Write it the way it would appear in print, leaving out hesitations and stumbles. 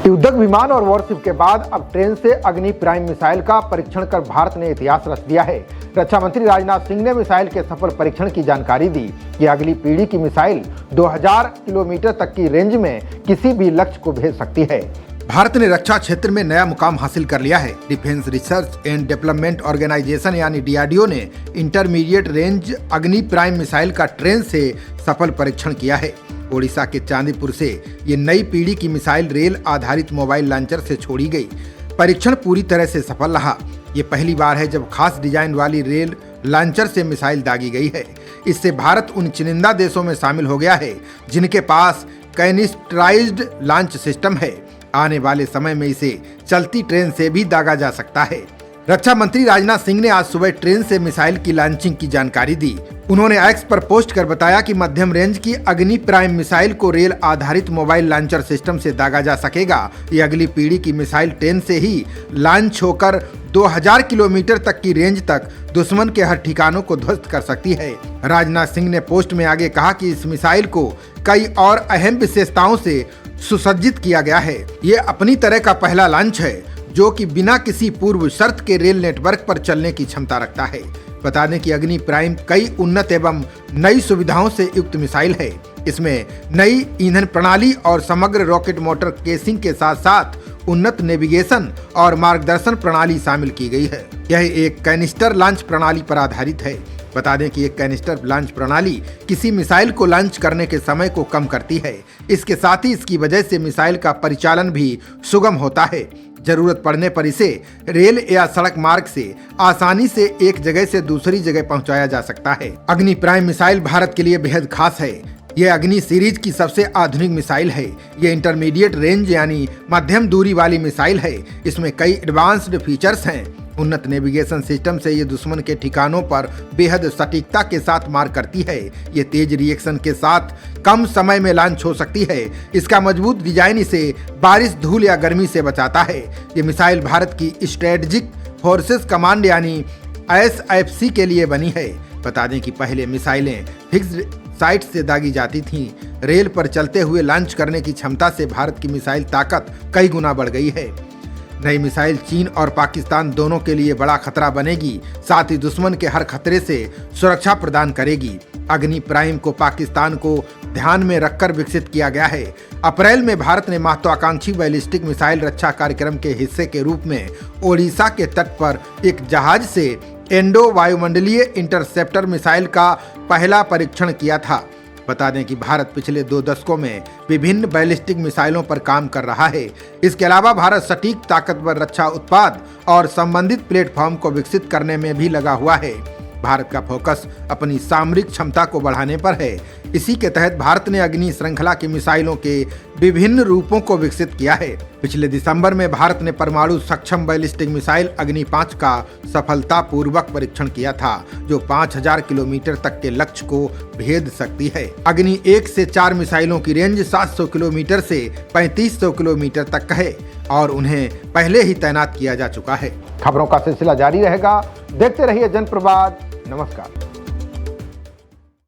युद्धक विमान और वॉरशिप के बाद अब ट्रेन से अग्नि प्राइम मिसाइल का परीक्षण कर भारत ने इतिहास रच दिया है। रक्षा मंत्री राजनाथ सिंह ने मिसाइल के सफल परीक्षण की जानकारी दी। ये अगली पीढ़ी की मिसाइल 2000 किलोमीटर तक की रेंज में किसी भी लक्ष्य को भेज सकती है। भारत ने रक्षा क्षेत्र में नया मुकाम हासिल कर लिया है। Defence research and development organisation यानी DRDO ने intermediate range Agni prime missile का ट्रेन से सफल परीक्षण किया है। ओडिशा के चांदीपुर से ये नई पीढ़ी की मिसाइल रेल आधारित मोबाइल लॉन्चर से छोड़ी गई। परीक्षण पूरी तरह से सफल रहा। ये पहली बार है जब खास डिजाइन वाली रेल लॉन्चर से मिसाइल दागी गई है। इससे भारत उन चुनिंदा देशों में शामिल हो गया है जिनके पास कैनिस्टराइज्ड लॉन्च सिस्टम है। आने वाले समय में इसे चलती ट्रेन से भी दागा जा सकता है। रक्षा मंत्री राजनाथ सिंह ने आज सुबह ट्रेन से मिसाइल की लॉन्चिंग की जानकारी दी। उन्होंने एक्स पर पोस्ट कर बताया कि मध्यम रेंज की अग्नि प्राइम मिसाइल को रेल आधारित मोबाइल लॉन्चर सिस्टम से दागा जा सकेगा। ये अगली पीढ़ी की मिसाइल ट्रेन से ही लॉन्च होकर 2000 किलोमीटर तक की रेंज तक दुश्मन के हर ठिकानों को ध्वस्त कर सकती है। राजनाथ सिंह ने पोस्ट में आगे कहा कि इस मिसाइल को कई और अहम विशेषताओं से सुसज्जित किया गया है। ये अपनी तरह का पहला लॉन्च है जो कि बिना किसी पूर्व शर्त के रेल नेटवर्क पर चलने की क्षमता रखता है। बता दें कि अग्नि प्राइम कई उन्नत एवं नई सुविधाओं से युक्त मिसाइल है। इसमें नई ईंधन प्रणाली और समग्र रॉकेट मोटर केसिंग के साथ साथ उन्नत नेविगेशन और मार्गदर्शन प्रणाली शामिल की गई है। यह एक कैनिस्टर लॉन्च प्रणाली पर आधारित है। बता दें कि एक कैनिस्टर लॉन्च प्रणाली किसी मिसाइल को लॉन्च करने के समय को कम करती है। इसके साथ ही इसकी वजह से मिसाइल का परिचालन भी सुगम होता है। जरूरत पड़ने पर इसे रेल या सड़क मार्ग से आसानी से एक जगह से दूसरी जगह पहुंचाया जा सकता है। अग्नि प्राइम मिसाइल भारत के लिए बेहद खास है। यह अग्नि सीरीज की सबसे आधुनिक मिसाइल है। यह इंटरमीडिएट रेंज यानी मध्यम दूरी वाली मिसाइल है। इसमें कई एडवांस्ड फीचर्स हैं। उन्नत नेविगेशन सिस्टम से ये दुश्मन के ठिकानों पर बेहद सटीकता के साथ मार करती है। ये तेज रिएक्शन के साथ कम समय में लॉन्च हो सकती है। इसका मजबूत डिजाइन इसे बारिश, धूल या गर्मी से बचाता है। ये मिसाइल भारत की स्ट्रेटेजिक फोर्सेस कमांड यानी SFC के लिए बनी है। बता दें कि पहले मिसाइलें फिक्स्ड साइट से दागी जाती थीं। रेल पर चलते हुए लॉन्च करने की क्षमता से भारत की मिसाइल ताकत कई गुना बढ़ गई है। नई मिसाइल चीन और पाकिस्तान दोनों के लिए बड़ा खतरा बनेगी। साथ ही दुश्मन के हर खतरे से सुरक्षा प्रदान करेगी। अग्नि प्राइम को पाकिस्तान को ध्यान में रखकर विकसित किया गया है। अप्रैल में भारत ने महत्वाकांक्षी बैलिस्टिक मिसाइल रक्षा कार्यक्रम के हिस्से के रूप में ओडिशा के तट पर एक जहाज से इंडो वायुमंडलीय इंटरसेप्टर मिसाइल का पहला परीक्षण किया था। बता दें कि भारत पिछले 2 दशकों में विभिन्न बैलिस्टिक मिसाइलों पर काम कर रहा है। इसके अलावा भारत सटीक, ताकतवर रक्षा उत्पाद और संबंधित प्लेटफॉर्म को विकसित करने में भी लगा हुआ है। भारत का फोकस अपनी सामरिक क्षमता को बढ़ाने पर है। इसी के तहत भारत ने अग्नि श्रृंखला की मिसाइलों के विभिन्न रूपों को विकसित किया है। पिछले दिसंबर में भारत ने परमाणु सक्षम बैलिस्टिक मिसाइल अग्नि 5 का सफलतापूर्वक परीक्षण किया था, जो 5000 किलोमीटर तक के लक्ष्य को भेद सकती है। अग्नि 1 से 4 मिसाइलों की रेंज 700 किलोमीटर से 3500 किलोमीटर तक है और उन्हें पहले ही तैनात किया जा चुका है। खबरों का सिलसिला जारी रहेगा। देखते रहिए जनप्रवाद। नमस्कार।